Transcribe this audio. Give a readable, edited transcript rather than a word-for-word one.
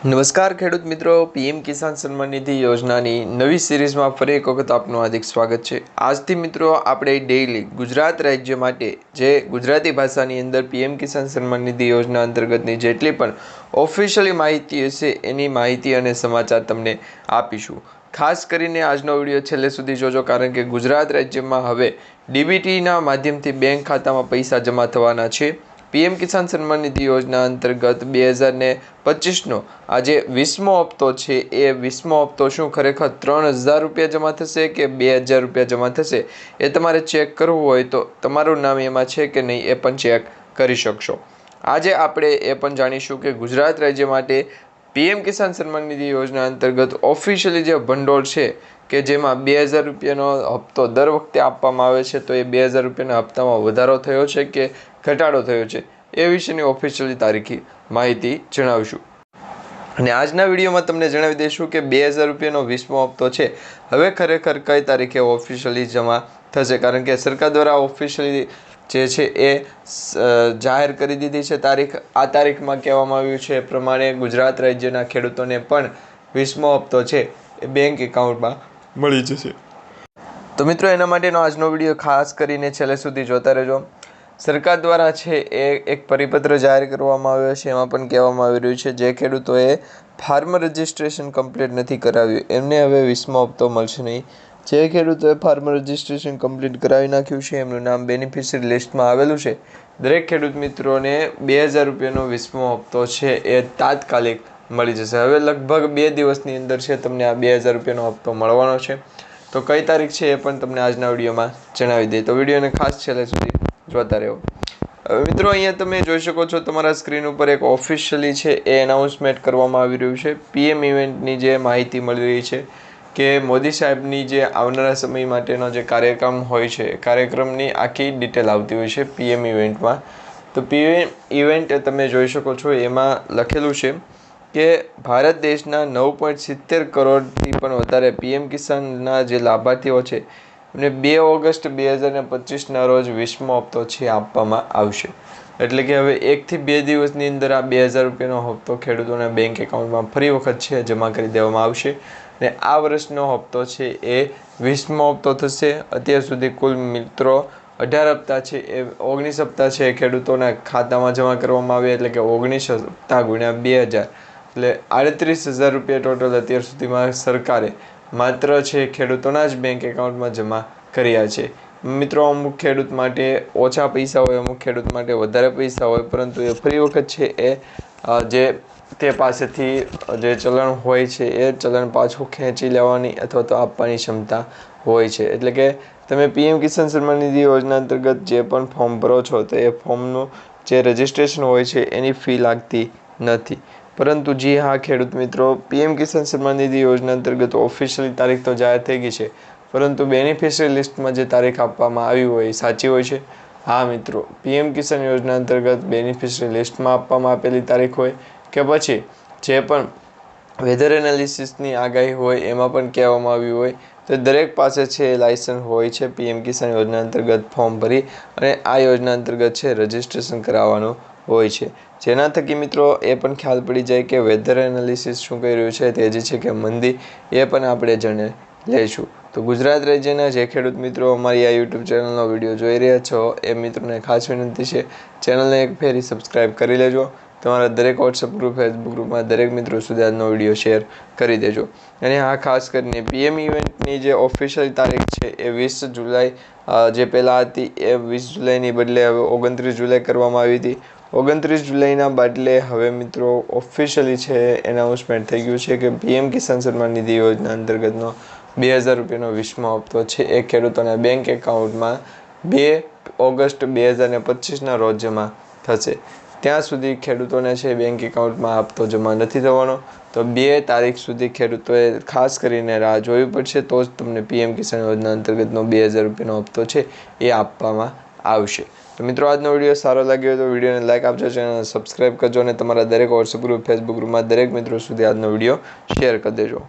નમસ્કાર ખેડૂત મિત્રો, પીએમ કિસાન સન્માન નિધિ યોજનાની નવી સિરીઝમાં ફરી એક વખત આપનું હાર્દિક સ્વાગત છે। આજથી મિત્રો આપણે ડેઇલી ગુજરાત રાજ્ય માટે જે ગુજરાતી ભાષાની અંદર પીએમ કિસાન સન્માન નિધિ યોજના અંતર્ગતની જેટલી પણ ઓફિશિયલી માહિતી હશે એની માહિતી અને સમાચાર તમને આપીશું। ખાસ કરીને આજનો વિડીયો છેલ્લે સુધી જોજો, કારણ કે ગુજરાત રાજ્યમાં હવે ડીબીટીના માધ્યમથી બેંક ખાતામાં પૈસા જમા થવાના છે। પીએમ કિસાન સન્માન નિધિ યોજના અંતર્ગત 2025નો આજે 20મો હપ્તો છે। એ 20મો હપ્તો શું ખરેખર 3000 રૂપિયા જમા થશે કે 2000 રૂપિયા જમા થશે એ તમારે ચેક કરવું હોય તો તમારું નામ એમાં છે કે નહીં એ પણ ચેક કરી શકશો। આજે આપણે એ પણ જાણીશું કે ગુજરાત રાજ્ય માટે પીએમ કિસાન સન્માન નિધિ યોજના અંતર્ગત ઓફિશિયલી જે ભંડોળ છે કે જેમાં 2000 રૂપિયાનો હપ્તો દર વખતે આપવામાં આવે છે, તો એ 2000 રૂપિયાના હપ્તામાં વધારો થયો છે કે ઘટાડો થયો છે એ વિશેની ઓફિશિયલી તારીખી માહિતી જણાવીશું। અને આજના વિડીયોમાં તમને જણાવી દઈશું કે 2000 રૂપિયાનો 20મો હપ્તો છે હવે ખરેખર કઈ તારીખે ઓફિશિયલી જમા થશે, કારણ કે સરકાર દ્વારા ઓફિશિયલી જે છે એ જાહેર કરી દીધી છે તારીખ। આ તારીખમાં કહેવામાં આવ્યું છે એ પ્રમાણે ગુજરાત રાજ્યના ખેડૂતોને પણ 20મો હપ્તો છે એ બેંક એકાઉન્ટમાં મળી જશે। તો મિત્રો એના માટેનો આજનો વિડીયો ખાસ કરીને છેલ્લે સુધી જોતા રહેજો। સરકાર દ્વારા છે એ એક પરિપત્ર જાહેર કરવામાં આવ્યો છે, એમાં પણ કહેવામાં આવી રહ્યું છે જે ખેડૂતોએ ફાર્મર રજિસ્ટ્રેશન કમ્પ્લીટ નથી કરાવ્યું એમને હવે 20મો હપ્તો મળશે નહીં। જે ખેડૂતોએ ફાર્મર રજિસ્ટ્રેશન કમ્પ્લીટ કરાવી નાખ્યું છે, એમનું નામ બેનિફિશરી લિસ્ટમાં આવેલું છે, દરેક ખેડૂત મિત્રોને 2000 રૂપિયાનો 20મો હપ્તો છે એ તાત્કાલિક મળી જશે। હવે લગભગ 2 દિવસની અંદર છે તમને આ 2000 રૂપિયાનો હપ્તો મળવાનો છે। તો કઈ તારીખ છે એ પણ તમને આજના વિડીયોમાં જણાવી દઈએ, તો વિડીયોને ખાસ છેલ્લે સુધી જોતા રહો। હવે મિત્રો અહીંયા તમે જોઈ શકો છો તમારા સ્ક્રીન ઉપર એક ઓફિશિયલી છે એ એનાઉન્સમેન્ટ કરવામાં આવી રહ્યું છે। પીએમ ઇવેન્ટની જે માહિતી મળી રહી છે કે મોદી સાહેબની જે આવનારા સમય માટેનો જે કાર્યક્રમ હોય છે, કાર્યક્રમની આખી ડિટેલ આવતી હોય છે પીએમ ઇવેન્ટમાં। તો પીએમ ઇવેન્ટ તમે જોઈ શકો છો એમાં લખેલું છે કે ભારત દેશના 9.70 કરોડથી પણ વધારે પીએમ કિસાનના જે લાભાર્થીઓ છે એમને 2 ઓગસ્ટ 2025ના રોજ 20મો હપ્તો છે આપવામાં આવશે। એટલે કે હવે 1 થી 2 દિવસની અંદર આ 2000 રૂપિયાનો હપ્તો ખેડૂતોના બેંક એકાઉન્ટમાં ફરી વખત છે જમા કરી દેવામાં આવશે। અને આ વર્ષનો હપ્તો છે એ 20મો હપ્તો થશે। અત્યાર સુધી કુલ મિત્રો 18 હપ્તા છે એ 19 હપ્તા છે એ ખેડૂતોના ખાતામાં જમા કરવામાં આવ્યા, એટલે કે 19 હપ્તા ગુણ્યા 2000 એટલે 38000 રૂપિયા ટોટલ અત્યાર સુધીમાં સરકારે માત્ર છે ખેડૂતોના જ બેંક એકાઉન્ટમાં જમા કર્યા છે। મિત્રો અમુક ખેડૂત માટે ઓછા પૈસા હોય, અમુક ખેડૂત માટે વધારે પૈસા હોય, પરંતુ એ ફરી વખત છે એ જે તે પાસેથી જે ચલણ હોય છે એ ચલણ પાછું ખેંચી લેવાની અથવા તો આપવાની ક્ષમતા હોય છે। એટલે કે તમે પીએમ કિસાન સન્માન નિધિ યોજના અંતર્ગત જે પણ ફોર્મ ભરો છો તો એ ફોર્મનું જે રજિસ્ટ્રેશન હોય છે એની ફી લાગતી નથી। પરંતુ જી હા ખેડૂત મિત્રો, પીએમ કિસાન સન્માન નિધિ યોજના અંતર્ગત ઓફિશિયલી તારીખ તો જાહેર થઈ ગઈ છે, પરંતુ બેનિફિશરી લિસ્ટમાં જે તારીખ આપવામાં આવી હોય એ સાચી હોય છે? હા મિત્રો, પીએમ કિસાન યોજના અંતર્ગત બેનિફિશરી લિસ્ટમાં આપવામાં આપેલી તારીખ હોય કે પછી જે પણ વેધર એનાલિસિસની આગાહી હોય એમાં પણ કહેવામાં આવ્યું હોય, તો દરેક પાસે છે લાયસન્સ હોય છે પીએમ કિસાન યોજના અંતર્ગત ફોર્મ ભરી અને આ યોજના અંતર્ગત છે રજિસ્ટ્રેશન કરાવવાનું હોય છે। જેના થકી મિત્રો એ પણ ખ્યાલ પડી જાય કે વેધર એનાલિસિસ શું કહી રહ્યું છે, તેજી છે કે મંદી, એ પણ આપણે જાણી લઈશું। તો ગુજરાત રાજ્યના જે ખેડૂત મિત્રો અમારી આ યુટ્યુબ ચેનલનો વિડીયો જોઈ રહ્યા છો એ મિત્રોને ખાસ વિનંતી છે, ચેનલને એક ફેરી સબસ્ક્રાઈબ કરી લેજો। તમારા દરેક વોટ્સઅપ ગ્રુપ, ફેસબુક ગ્રુપમાં દરેક મિત્રો સુધી આજનો વિડીયો શેર કરી દેજો। અને હા, ખાસ કરીને પીએમ ઇવેન્ટની જે ઓફિશિયલ તારીખ છે એ 20 જુલાઈ જે પહેલાં હતી એ 20 જુલાઈની બદલે હવે 29 જુલાઈ કરવામાં આવી હતી। 29 જુલાઈના બદલે હવે મિત્રો ઓફિશિયલી છે એનાઉન્સમેન્ટ થઈ ગયું છે કે પીએમ કિસાન સન્માન નિધિ યોજના અંતર્ગતનો 2000 રૂપિયાનો 20મો હપ્તો છે એ ખેડૂતોના બેંક એકાઉન્ટમાં 2 ઓગસ્ટ 2025ના રોજ જમા થશે। ત્યાં સુધી ખેડૂતોને છે બેંક એકાઉન્ટમાં હપ્તો જમા નથી થવાનો, તો 2 તારીખ સુધી ખેડૂતોએ ખાસ કરીને રાહ જોવી પડશે, તો જ તમને પીએમ કિસાન યોજના અંતર્ગતનો 2000 રૂપિયાનો હપ્તો છે એ આપવામાં આવશે। તો મિત્રો આજનો વિડીયો સારો લાગ્યો હોય તો વિડીયોને લાઇક આપજો, ચેનલને સબસ્ક્રાઈબ કરજો અને તમારા દરેક વોટ્સઅપ ગ્રુપ, ફેસબુક ગ્રુપમાં દરેક મિત્રો સુધી આજનો વિડીયો શેર કરી દેજો।